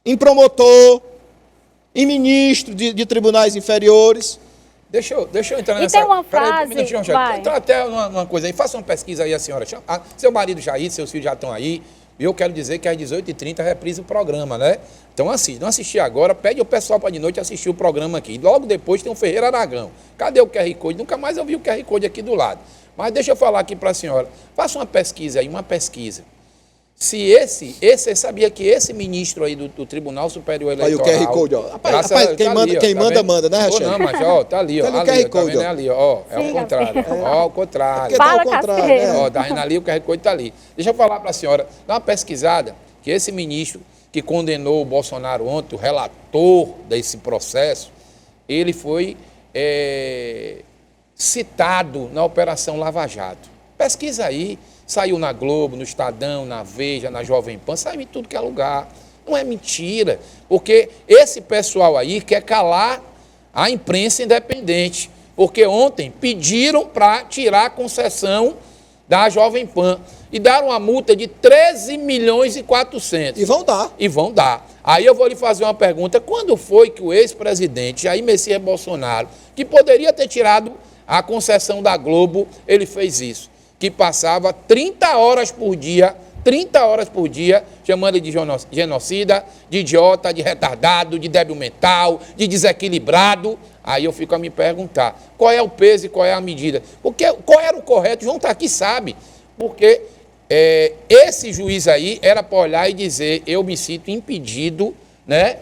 em promotor, em ministro de tribunais inferiores. Deixa eu entrar nessa... E tem uma frase... Então até uma coisa aí, faça uma pesquisa aí, a senhora. Seu marido já aí, seus filhos já estão aí. E eu quero dizer que às 18h30 reprisa o programa, né? Então assiste. Não assistir agora, pede o pessoal para de noite assistir o programa aqui. Logo depois tem o Ferreira Aragão. Cadê o QR Code? Nunca mais eu vi o QR Code aqui do lado. Mas deixa eu falar aqui para a senhora. Faça uma pesquisa aí, Se esse sabia que esse ministro aí do Tribunal Superior Eleitoral... Olha o QR Code, ó. Rapaz, quem manda, né, Rachel? Não, mas ó, tá ali, ó. Tá ali o QR Code, ó. Ali, ó. É o contrário. Ó, o contrário. Fala, Casqueiro. Ó, tá indo ali, o QR Code tá ali. Deixa eu falar para a senhora, dá uma pesquisada, que esse ministro, que condenou o Bolsonaro ontem, o relator desse processo, ele foi citado na Operação Lava Jato. Pesquisa aí, saiu na Globo, no Estadão, na Veja, na Jovem Pan, saiu em tudo que é lugar. Não é mentira, porque esse pessoal aí quer calar a imprensa independente, porque ontem pediram para tirar a concessão da Jovem Pan e deram uma multa de 13 milhões e 400. E vão dar. E vão dar. Aí eu vou lhe fazer uma pergunta, quando foi que o ex-presidente Jair Messias Bolsonaro, que poderia ter tirado a concessão da Globo, ele fez isso? Que passava 30 horas por dia, chamando ele de genocida, de idiota, de retardado, de débil mental, de desequilibrado. Aí eu fico a me perguntar, qual é o peso e qual é a medida? Porque qual era o correto? João está aqui, sabe. Porque esse juiz aí era para olhar e dizer, eu me sinto impedido, né,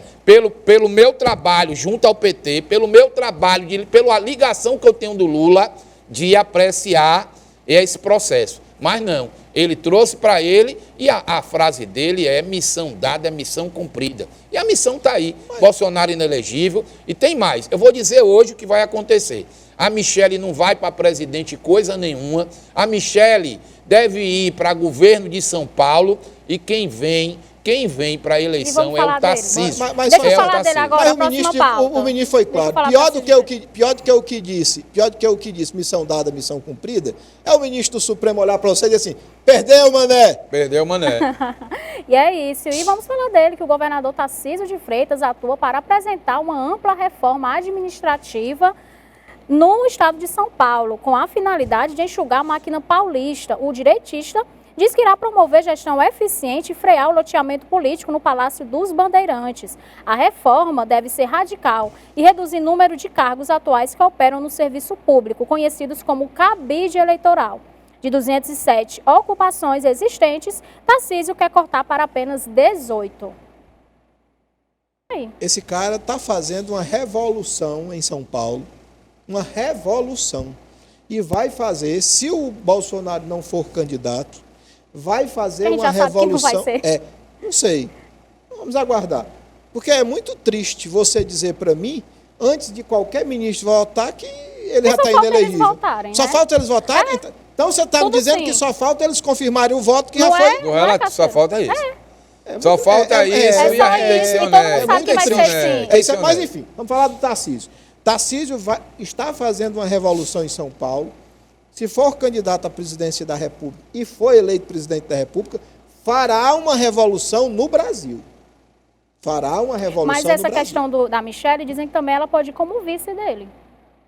pelo meu trabalho junto ao PT, pelo meu trabalho, pela ligação que eu tenho do Lula, de apreciar esse processo. Mas não, ele trouxe para ele e a frase dele é missão dada, é missão cumprida. E a missão está aí, Bolsonaro inelegível. E tem mais, eu vou dizer hoje o que vai acontecer. A Michele não vai para presidente coisa nenhuma, a Michele deve ir para governo de São Paulo e quem vem para a eleição é o Tarcísio. Deixa eu falar dele agora, a próxima pauta. O ministro foi claro. Pior do que o que disse, missão dada, missão cumprida, é o ministro do Supremo olhar para você e dizer assim, perdeu, mané. Perdeu, mané. E é isso. E vamos falar dele, que o governador Tarcísio de Freitas atua para apresentar uma ampla reforma administrativa no estado de São Paulo, com a finalidade de enxugar a máquina paulista. O direitista diz que irá promover gestão eficiente e frear o loteamento político no Palácio dos Bandeirantes. A reforma deve ser radical e reduzir o número de cargos atuais que operam no serviço público, conhecidos como cabide eleitoral. De 207 ocupações existentes, Tarcísio quer cortar para apenas 18. Esse cara está fazendo uma revolução em São Paulo, uma revolução. E vai fazer, se o Bolsonaro não for candidato, vai fazer uma revolução. Não vai ser. Não sei. Vamos aguardar. Porque é muito triste você dizer para mim, antes de qualquer ministro votar, que ele já está inelegível. Só falta eles votarem? Então você está me dizendo que só falta eles confirmarem o voto que já foi. Só falta isso. Só falta isso e a reeleição. Mas enfim, vamos falar do Tarcísio. Tarcísio está fazendo uma revolução em São Paulo. Se for candidato à presidência da República e for eleito presidente da República, fará uma revolução no Brasil. Fará uma revolução no Brasil. Mas essa questão da Michele, dizem que também ela pode ir como vice dele.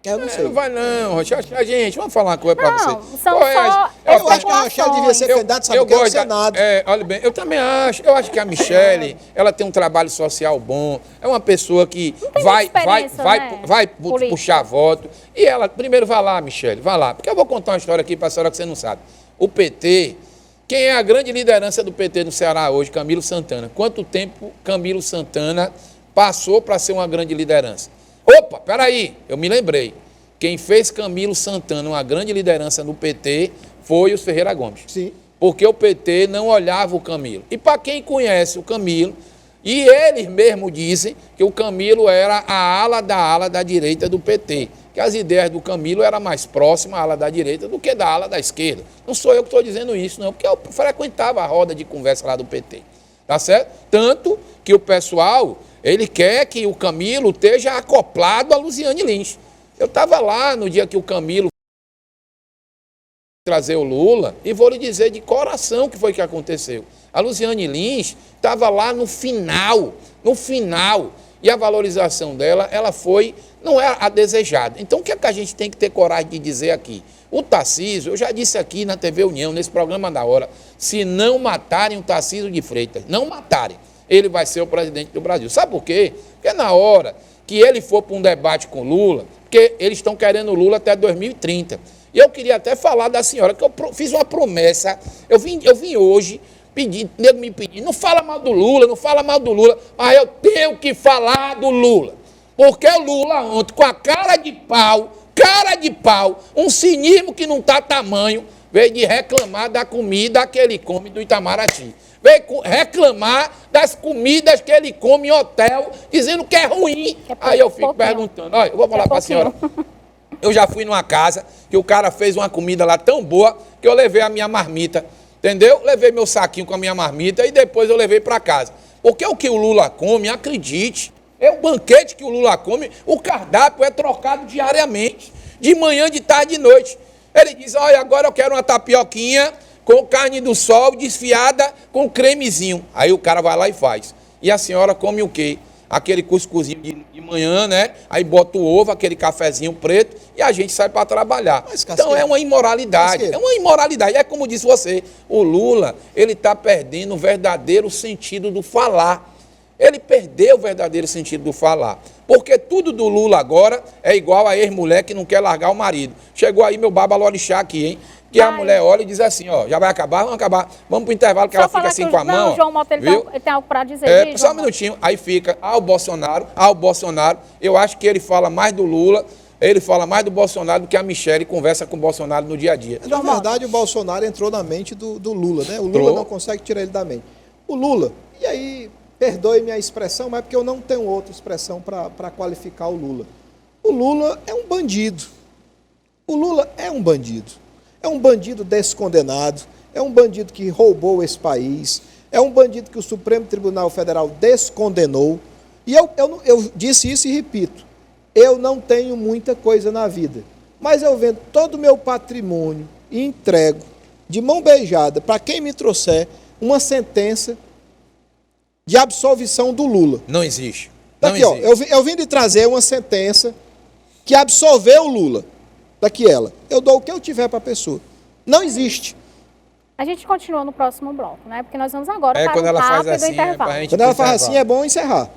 Eu não sei. Não vai não, gente, vamos falar uma coisa para você. São só eu acho que a Michele devia ser candidata, sabe o que é o Senado. Olha bem, eu também acho. Eu acho que a Michele, ela tem um trabalho social bom, é uma pessoa que vai puxar voto. E ela, primeiro, vai lá, Michele, vai lá. Porque eu vou contar uma história aqui para a senhora que você não sabe. O PT, quem é a grande liderança do PT no Ceará hoje? Camilo Santana. Quanto tempo Camilo Santana passou para ser uma grande liderança? Opa, peraí, eu me lembrei. Quem fez Camilo Santana uma grande liderança no PT foi os Ferreira Gomes. Sim. Porque o PT não olhava o Camilo. E para quem conhece o Camilo, e eles mesmos dizem que o Camilo era a ala da direita do PT. Que as ideias do Camilo eram mais próximas à ala da direita do que da ala da esquerda. Não sou eu que estou dizendo isso, não, porque eu frequentava a roda de conversa lá do PT. Tá certo? Tanto que o pessoal... Ele quer que o Camilo esteja acoplado a Luziane Lins. Eu estava lá no dia que o Camilo trazer o Lula e vou lhe dizer de coração o que foi que aconteceu. A Luziane Lins estava lá no final, e a valorização dela, ela foi, não é a desejada. Então o que é que a gente tem que ter coragem de dizer aqui? O Tarcísio, eu já disse aqui na TV União, nesse programa da hora, se não matarem o Tarcísio de Freitas, não matarem, ele vai ser o presidente do Brasil. Sabe por quê? Porque na hora que ele for para um debate com Lula, porque eles estão querendo Lula até 2030. E eu queria até falar da senhora, que eu fiz uma promessa, eu vim hoje pedir, nego me pedir, não fala mal do Lula, mas eu tenho que falar do Lula. Porque o Lula ontem, com a cara de pau, um cinismo que não está tamanho, veio de reclamar da comida que ele come do Itamaraty. veio reclamar das comidas que ele come em hotel, dizendo que é ruim. Aí eu fico perguntando, olha, eu vou falar para a senhora. Eu já fui numa casa que o cara fez uma comida lá tão boa que eu levei a minha marmita, entendeu? Levei meu saquinho com a minha marmita e depois eu levei para casa. Porque o que o Lula come, acredite, é o banquete que o Lula come, o cardápio é trocado diariamente, de manhã, de tarde e de noite. Ele diz, olha, agora eu quero uma tapioquinha com carne do sol desfiada com cremezinho. Aí o cara vai lá e faz. E a senhora come o quê? Aquele cuscuzinho de manhã, né? Aí bota o ovo, aquele cafezinho preto e a gente sai para trabalhar. Então é uma imoralidade. É uma imoralidade. É como disse você, o Lula, ele está perdendo o verdadeiro sentido do falar. Ele perdeu o verdadeiro sentido do falar. Porque tudo do Lula agora é igual a ex-mulher que não quer largar o marido. Chegou aí meu babalorixá aqui, hein? Que a mulher olha e diz assim, ó, já vai acabar? Vamos acabar. Vamos pro intervalo que ela fica assim com a mão. Não, João Mota, ele tem algo para dizer. Só um minutinho, aí fica, o Bolsonaro. Eu acho que ele fala mais do Lula, ele fala mais do Bolsonaro do que a Michele conversa com o Bolsonaro no dia a dia. Na verdade, o Bolsonaro entrou na mente do Lula, né? O Lula não consegue tirar ele da mente. O Lula, e aí, perdoe minha expressão, mas porque eu não tenho outra expressão para qualificar o Lula. O Lula é um bandido. O Lula é um bandido. É um bandido descondenado, é um bandido que roubou esse país, é um bandido que o Supremo Tribunal Federal descondenou. E eu disse isso e repito, eu não tenho muita coisa na vida, mas eu vendo todo o meu patrimônio e entrego de mão beijada para quem me trouxer uma sentença de absolvição do Lula. Não existe. Daqui, ó, eu vim de trazer uma sentença que absolveu o Lula. Daqui ela. Eu dou o que eu tiver para a pessoa. Não existe. A gente continua no próximo bloco, né? Porque nós vamos agora para quando ela faz assim, intervalo. Quando ela faz assim, é bom encerrar.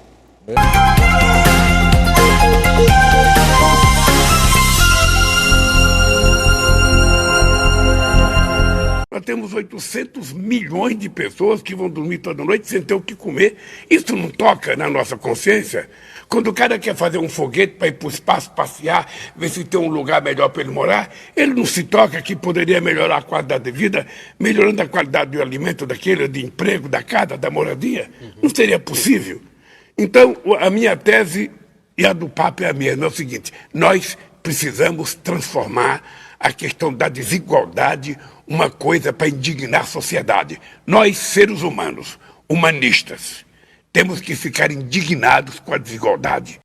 Nós temos 800 milhões de pessoas que vão dormir toda noite sem ter o que comer. Isso não toca na nossa consciência? Quando o cara quer fazer um foguete para ir para o espaço, passear, ver se tem um lugar melhor para ele morar, ele não se toca que poderia melhorar a qualidade de vida, melhorando a qualidade do alimento daquele, de emprego, da casa, da moradia? Não seria possível? Então, a minha tese e a do Papa é a mesma, é o seguinte, nós precisamos transformar a questão da desigualdade uma coisa para indignar a sociedade. Nós, seres humanos, humanistas, temos que ficar indignados com a desigualdade.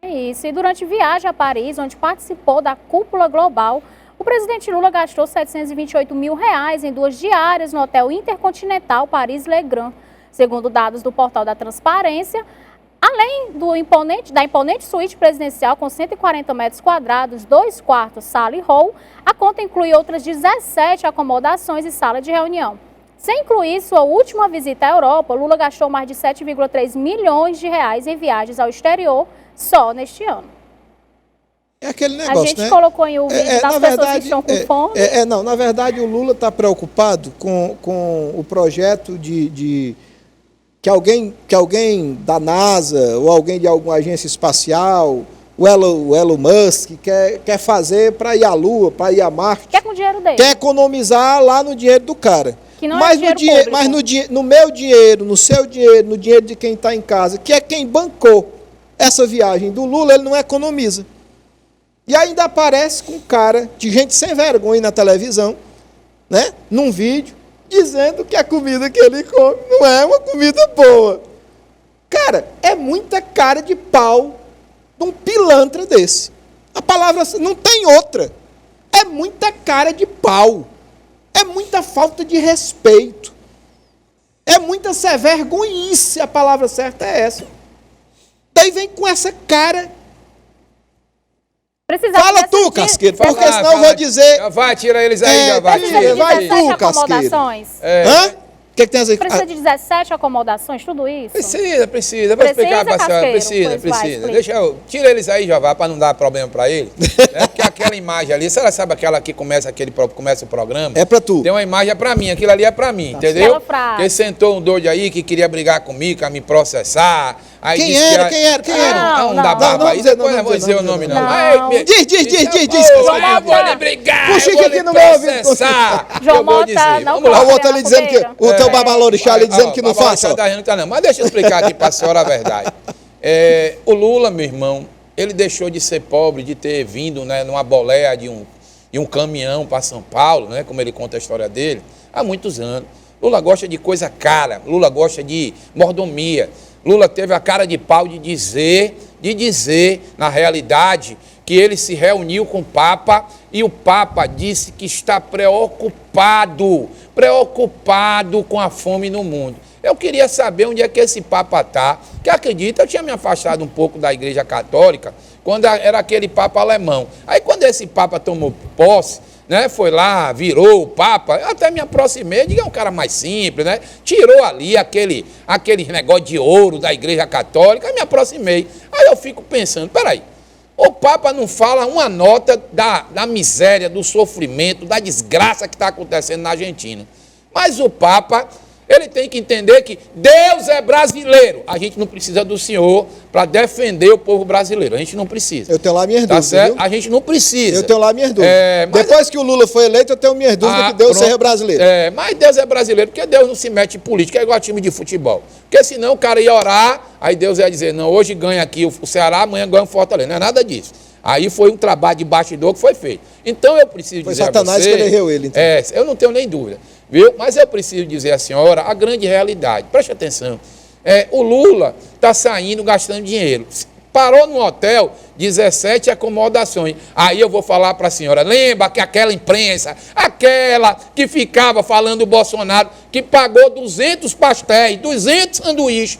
É isso. E durante viagem a Paris, onde participou da cúpula global, o presidente Lula gastou R$ 728 mil em 2 diárias no Hotel Intercontinental Paris-Le Grand. Segundo dados do Portal da Transparência, além da imponente suíte presidencial com 140 metros quadrados, 2 quartos, sala e hall, a conta inclui outras 17 acomodações e sala de reunião. Sem incluir sua última visita à Europa, Lula gastou mais de 7,3 milhões de reais em viagens ao exterior só neste ano. É aquele negócio, a gente colocou em o vídeo das pessoas que estão com fome. Não, na verdade o Lula está preocupado com o projeto que alguém da NASA ou alguém de alguma agência espacial, o Elon Musk, quer fazer para ir à Lua, para ir a Marte. Quer com o dinheiro dele. Quer economizar lá no dinheiro do cara. Que não mas no meu dinheiro, no seu dinheiro, no dinheiro de quem está em casa, que é quem bancou essa viagem do Lula, ele não economiza. E ainda aparece com cara de gente sem vergonha na televisão, né, num vídeo, dizendo que a comida que ele come não é uma comida boa. Cara, é muita cara de pau de um pilantra desse. A palavra não tem outra. É muita cara de pau. É muita falta de respeito. É muita vergonhice, a palavra certa é essa. Daí vem com essa cara. Fala tu, Casqueiro, porque senão eu vou dizer... Já vai, tira eles aí, já vai. Vai tu, Casqueiro. Hã? O que tem a dizer? Precisa de 17 acomodações, tudo isso? Precisa. Vou explicar para a senhora. Precisa. Deixa eu... Tira eles aí, já vai, para não dar problema para eles. Porque aquela imagem ali, você sabe aquela que começa o programa? É pra tu. Tem uma imagem, é pra mim, aquilo ali é pra mim, entendeu? Porque sentou um doido aí que queria brigar comigo, quer me processar. Aí Quem era? Não, da barba aí, depois eu vou dizer o nome não. Diz. Eu vou lhe brigar, Puxa eu vou aqui lhe no meu ouvido. processar. João Eu vou Mota, dizer, não vamos lá. O outro ali dizendo que o teu babalorixá ali dizendo que não faça. Não, mas deixa eu explicar aqui pra senhora a verdade. O Lula, meu irmão, ele deixou de ser pobre, de ter vindo, né, numa boleia de um caminhão para São Paulo, né, como ele conta a história dele, há muitos anos. Lula gosta de coisa cara, Lula gosta de mordomia. Lula teve a cara de pau de dizer, na realidade, que ele se reuniu com o Papa e o Papa disse que está preocupado com a fome no mundo. Eu queria saber onde é que esse Papa está, que acredita, eu tinha me afastado um pouco da Igreja Católica, quando era aquele Papa alemão. Aí quando esse Papa tomou posse, né, foi lá, virou o Papa, eu até me aproximei, diga, é um cara mais simples, né, tirou ali aquele negócio de ouro da Igreja Católica, aí me aproximei. Aí eu fico pensando, peraí, o Papa não fala uma nota da miséria, do sofrimento, da desgraça que está acontecendo na Argentina. Mas o Papa, ele tem que entender que Deus é brasileiro. A gente não precisa do senhor para defender o povo brasileiro. A gente não precisa. Eu tenho lá minhas dúvidas, certo? Viu? A gente não precisa. Eu tenho lá minhas dúvidas. Depois que o Lula foi eleito, eu tenho minhas dúvidas que Deus seja brasileiro. Mas Deus é brasileiro, porque Deus não se mete em política, é igual a time de futebol. Porque senão o cara ia orar, aí Deus ia dizer, não, hoje ganha aqui o Ceará, amanhã ganha o Fortaleza. Não é nada disso. Aí foi um trabalho de bastidor que foi feito. Então eu preciso dizer a você... Foi Satanás que elegeu ele, então. Eu não tenho nem dúvida. Viu? Mas eu preciso dizer à senhora a grande realidade. Preste atenção. O Lula está saindo gastando dinheiro. Parou no hotel, 17 acomodações. Aí eu vou falar para a senhora, lembra que aquela imprensa, aquela que ficava falando do Bolsonaro, que pagou 200 pastéis, 200 sanduíches.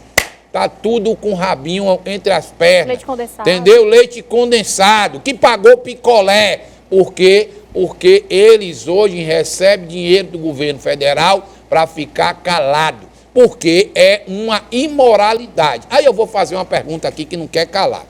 Tá tudo com rabinho entre as pernas. Leite condensado. Entendeu? Leite condensado, que pagou picolé. Por quê? Porque eles hoje recebem dinheiro do governo federal para ficar calado. Porque é uma imoralidade. Aí eu vou fazer uma pergunta aqui que não quer calar.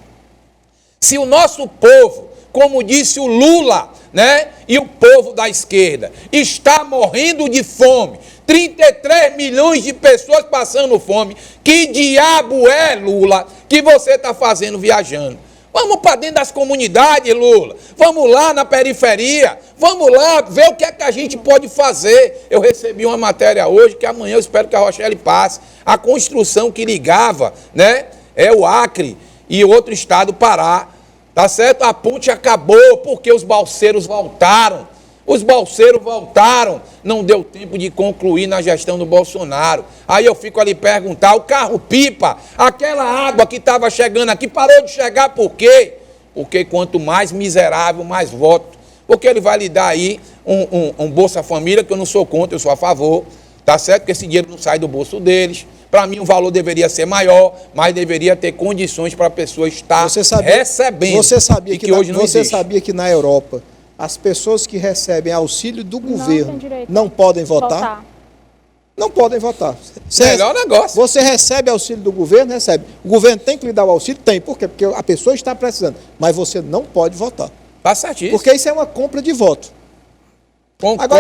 Se o nosso povo, como disse o Lula, né, e o povo da esquerda, está morrendo de fome, 33 milhões de pessoas passando fome, que diabo é, Lula, que você está fazendo viajando? Vamos para dentro das comunidades, Lula. Vamos lá na periferia. Vamos lá ver o que é que a gente pode fazer. Eu recebi uma matéria hoje, que amanhã eu espero que a Rochelle passe. A construção que ligava, né, o Acre e outro estado, Pará. Tá certo? A ponte acabou porque os balseiros voltaram. Os balseiros voltaram, não deu tempo de concluir na gestão do Bolsonaro. Aí eu fico ali perguntar, o carro-pipa, aquela água que estava chegando aqui, parou de chegar por quê? Porque quanto mais miserável, mais voto. Porque ele vai lhe dar aí um Bolsa Família, que eu não sou contra, eu sou a favor, tá certo? Porque esse dinheiro não sai do bolso deles. Para mim o valor deveria ser maior, mas deveria ter condições para a pessoa estar recebendo. Você sabia que na Europa as pessoas que recebem auxílio do governo não podem votar? Não podem votar. Melhor negócio. Você recebe auxílio do governo? Recebe. O governo tem que lhe dar o auxílio? Tem. Por quê? Porque a pessoa está precisando. Mas você não pode votar. Tá certíssimo. Porque isso é uma compra de voto. Concordo.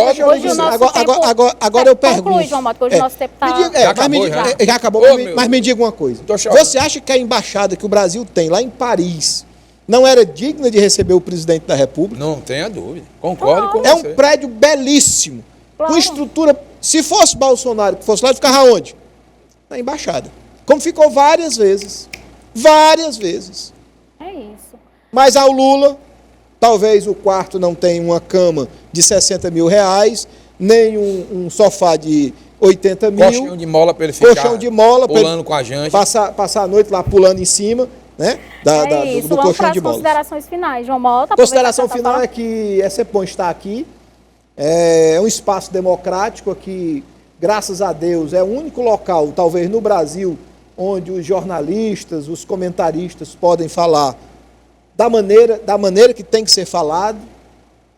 Agora eu pergunto. Conclui, João Mota, hoje o nosso tempo está... Já acabou, mas me diga uma coisa. Você acha que a embaixada que o Brasil tem lá em Paris não era digna de receber o presidente da República? Não tenha dúvida. Concordo com você. É um prédio belíssimo. Com estrutura... Se fosse Bolsonaro que fosse lá, ele ficava onde? Na embaixada. Como ficou várias vezes. Várias vezes. É isso. Mas ao Lula, talvez o quarto não tenha uma cama de 60 mil reais, nem um sofá de 80 mil. Colchão de mola para ele ficar pulando com a gente. Passar a noite lá pulando em cima, né? Do colchão de mola. Considerações finais, João Mota. Consideração final é que é sempre bom estar aqui. É um espaço democrático aqui, graças a Deus, é o único local, talvez no Brasil, onde os jornalistas, os comentaristas podem falar da maneira que tem que ser falado,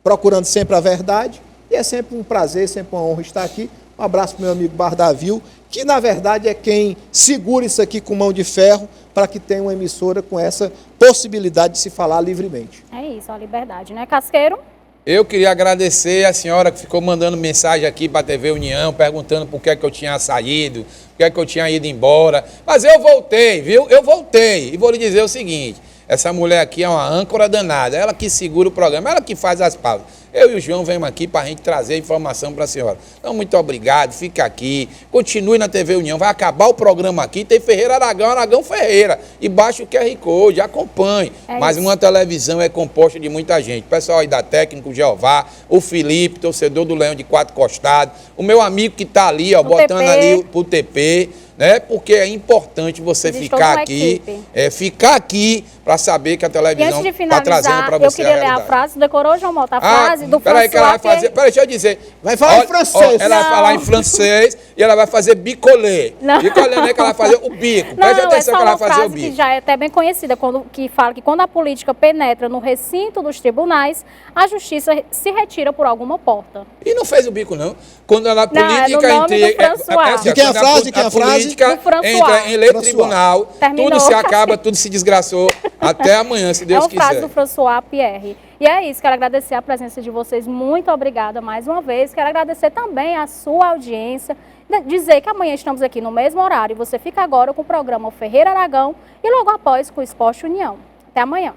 procurando sempre a verdade. E é sempre um prazer, sempre uma honra estar aqui. Um abraço para o meu amigo Bardavil, que na verdade é quem segura isso aqui com mão de ferro para que tenha uma emissora com essa possibilidade de se falar livremente. É isso. isso, a liberdade, né, Casqueiro? Eu queria agradecer a senhora que ficou mandando mensagem aqui para a TV União, perguntando por que eu tinha saído, por que eu tinha ido embora. Mas eu voltei, viu? Eu voltei. E vou lhe dizer o seguinte, essa mulher aqui é uma âncora danada, ela que segura o programa, ela que faz as pausas. Eu e o João vemos aqui para a gente trazer informação para a senhora. Então, muito obrigado, fica aqui, continue na TV União, vai acabar o programa aqui, tem Ferreira Aragão, Aragão Ferreira, e baixa o QR Code, acompanhe. Mas uma televisão é composta de muita gente, o pessoal aí da técnica, o Jeová, o Felipe, torcedor do Leão de Quatro Costados, o meu amigo que está ali, ó, botando ali pro TP, né? Porque é importante você ficar aqui para saber que a televisão está trazendo para você a realidade. Eu queria ler a frase, decorou, João Mota, a frase do Peraí, que ela vai fazer. Peraí, deixa eu dizer. Vai falar em francês. Ela vai falar em francês e ela vai fazer bicolé. Bicolé não é que ela vai fazer o bico. Preste atenção que ela vai fazer o bico. Que já é até bem conhecida, que fala que quando a política penetra no recinto dos tribunais, a justiça se retira por alguma porta. E não fez o bico, não. Quando a política De quem é a frase? A política entra em lei tribunal, tudo se acaba, tudo se desgraçou. Até amanhã, se Deus quiser. É uma frase do François Pierre. E é isso, quero agradecer a presença de vocês, muito obrigada mais uma vez. Quero agradecer também a sua audiência, dizer que amanhã estamos aqui no mesmo horário. Você fica agora com o programa Ferreira Aragão e logo após com o Esporte União. Até amanhã.